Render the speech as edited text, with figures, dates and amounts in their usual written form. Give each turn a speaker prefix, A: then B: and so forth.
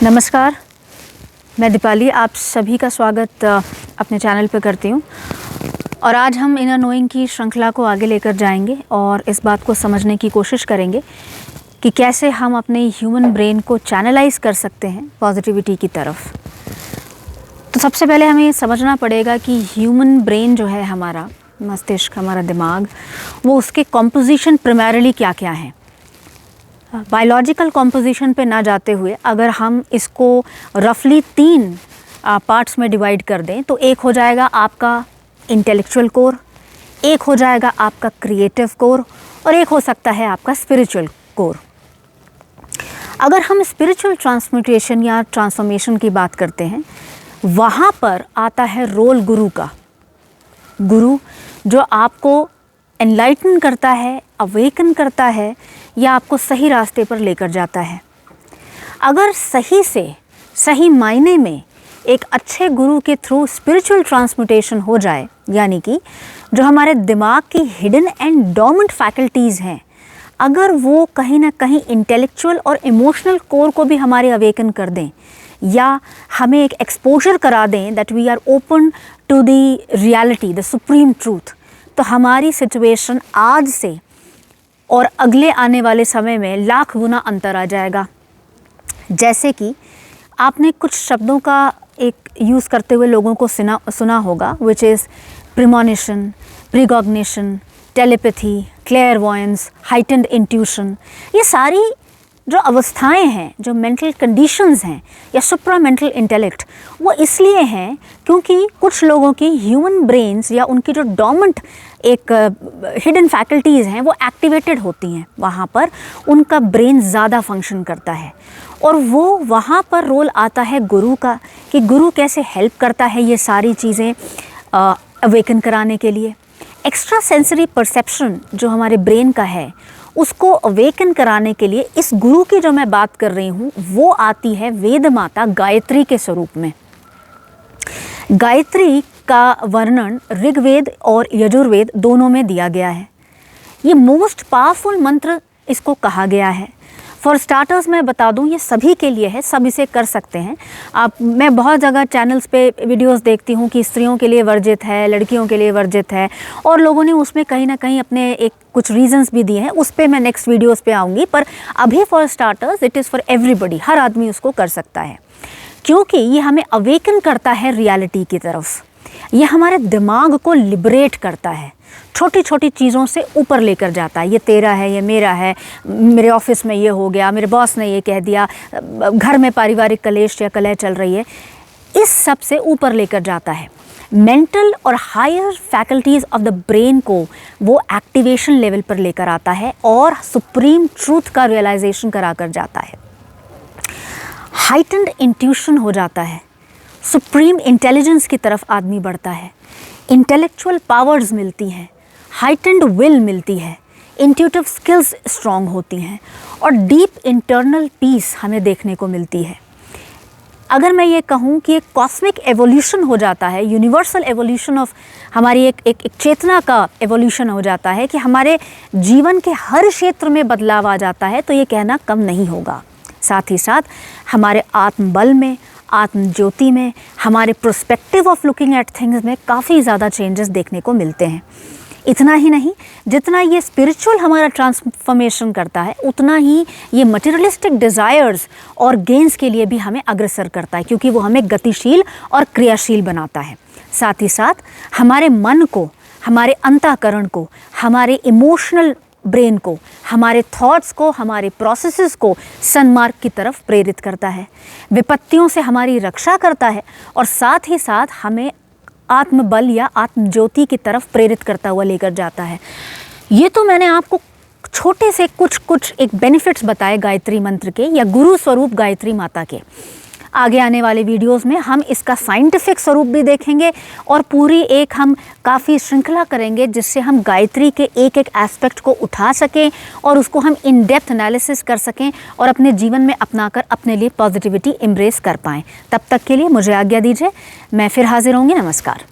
A: नमस्कार, मैं दीपाली आप सभी का स्वागत अपने चैनल पर करती हूँ। और आज हम इनर नोइंग की श्रृंखला को आगे लेकर जाएंगे और इस बात को समझने की कोशिश करेंगे कि कैसे हम अपने ह्यूमन ब्रेन को चैनलाइज कर सकते हैं पॉजिटिविटी की तरफ। तो सबसे पहले हमें ये समझना पड़ेगा कि ह्यूमन ब्रेन जो है, हमारा मस्तिष्क, हमारा दिमाग, वो उसके कॉम्पोजिशन प्राइमरीली क्या क्या हैं। बायोलॉजिकल कॉम्पोजिशन पे ना जाते हुए अगर हम इसको रफली 3 पार्ट्स में डिवाइड कर दें तो एक हो जाएगा आपका इंटेलेक्चुअल कोर, एक हो जाएगा आपका क्रिएटिव कोर और एक हो सकता है आपका स्पिरिचुअल कोर। अगर हम स्पिरिचुअल ट्रांसम्यूटेशन या ट्रांसफॉर्मेशन की बात करते हैं, वहाँ पर आता है रोल गुरु का। गुरु जो आपको एनलाइटन करता है, अवेकन करता है या आपको सही रास्ते पर लेकर जाता है। अगर सही से सही मायने में एक अच्छे गुरु के थ्रू स्पिरिचुअल ट्रांसम्यूटेशन हो जाए, यानी कि जो हमारे दिमाग की हिडन एंड डोर्मेंट फैकल्टीज़ हैं, अगर वो कहीं ना कहीं इंटेलेक्चुअल और इमोशनल कोर को भी हमारे अवेकन कर दें या हमें एक एक्सपोजर करा दें that we are open to the reality, the supreme truth, तो हमारी सिचुएशन आज से और अगले आने वाले समय में लाख गुना अंतर आ जाएगा। जैसे कि आपने कुछ शब्दों का एक यूज़ करते हुए लोगों को सुना होगा, which is premonition, precognition, telepathy, clairvoyance, heightened intuition. ये सारी जो अवस्थाएं हैं, जो मेंटल कंडीशंस हैं या सुप्रा मेंटल इंटेलेक्ट, वो इसलिए हैं क्योंकि कुछ लोगों की ह्यूमन ब्रेन्स या उनकी जो डोर्मेंट एक हिडन फैकल्टीज़ हैं वो एक्टिवेटेड होती हैं। वहाँ पर उनका ब्रेन ज़्यादा फंक्शन करता है और वो वहाँ पर रोल आता है गुरु का, कि गुरु कैसे हेल्प करता है ये सारी चीज़ें अवेकन कराने के लिए। एक्स्ट्रा सेंसरी परसेप्शन जो हमारे ब्रेन का है, उसको अवेकन कराने के लिए इस गुरु की जो मैं बात कर रही हूँ वो आती है वेद माता गायत्री के स्वरूप में। गायत्री का वर्णन ऋग्वेद और यजुर्वेद दोनों में दिया गया है। ये मोस्ट पावरफुल मंत्र इसको कहा गया है। फॉर स्टार्टर्स मैं बता दूं, ये सभी के लिए है, सब इसे कर सकते हैं। मैं बहुत जगह चैनल्स पे वीडियोस देखती हूँ कि स्त्रियों के लिए वर्जित है, लड़कियों के लिए वर्जित है, और लोगों ने उसमें कहीं ना कहीं अपने एक कुछ रीजंस भी दिए हैं। उस पर मैं नेक्स्ट वीडियोस पे आऊँगी, पर अभी for starters it is for everybody, हर आदमी उसको कर सकता है, क्योंकि ये हमें अवेकन करता है रियलिटी की तरफ। ये हमारे दिमाग को लिबरेट करता है, छोटी छोटी चीज़ों से ऊपर लेकर जाता है। ये तेरा है, ये मेरा है, मेरे ऑफिस में ये हो गया, मेरे बॉस ने ये कह दिया, घर में पारिवारिक कलेश या कलह चल रही है, इस सब से ऊपर लेकर जाता है। मेंटल और higher faculties of the brain को वो एक्टिवेशन लेवल पर लेकर आता है और सुप्रीम ट्रूथ का रियलाइजेशन करा कर जाता है। हाइटेंड इंट्यूशन हो जाता है, सुप्रीम इंटेलिजेंस की तरफ आदमी बढ़ता है, इंटेलेक्चुअल पावर्स मिलती हैं, हाइटेंड विल मिलती है, इंट्यूटिव स्किल्स स्ट्रॉन्ग होती हैं और डीप इंटरनल पीस हमें देखने को मिलती है। अगर मैं ये कहूँ कि एक कॉस्मिक एवोल्यूशन हो जाता है, यूनिवर्सल एवोल्यूशन ऑफ हमारी एक चेतना का एवोल्यूशन हो जाता है कि हमारे जीवन के हर क्षेत्र में बदलाव आ जाता है, तो ये कहना कम नहीं होगा। साथ ही साथ हमारे आत्मबल में, आत्म ज्योति में, हमारे prospective of looking at things में काफ़ी ज़्यादा चेंजेस देखने को मिलते हैं। इतना ही नहीं, जितना ये स्पिरिचुअल हमारा ट्रांसफॉर्मेशन करता है, उतना ही ये मटेरियलिस्टिक डिज़ायर्स और गेंस के लिए भी हमें अग्रसर करता है, क्योंकि वो हमें गतिशील और क्रियाशील बनाता है। साथ ही साथ हमारे मन को, हमारे अंतःकरण को, हमारे इमोशनल ब्रेन को, हमारे थॉट्स को, हमारे प्रोसेसेस को सन्मार्ग की तरफ प्रेरित करता है, विपत्तियों से हमारी रक्षा करता है और साथ ही साथ हमें आत्मबल या आत्म ज्योति की तरफ प्रेरित करता हुआ लेकर जाता है। ये तो मैंने आपको छोटे से कुछ एक बेनिफिट्स बताए गायत्री मंत्र के या गुरु स्वरूप गायत्री माता के। आगे आने वाले वीडियोस में हम इसका साइंटिफिक स्वरूप भी देखेंगे और पूरी एक हम काफ़ी श्रृंखला करेंगे जिससे हम गायत्री के एक एक एस्पेक्ट को उठा सकें और उसको हम इन डेप्थ एनालिसिस कर सकें और अपने जीवन में अपनाकर अपने लिए पॉजिटिविटी एम्ब्रेस कर पाएँ। तब तक के लिए मुझे आज्ञा दीजिए, मैं फिर हाजिर होंगी। नमस्कार।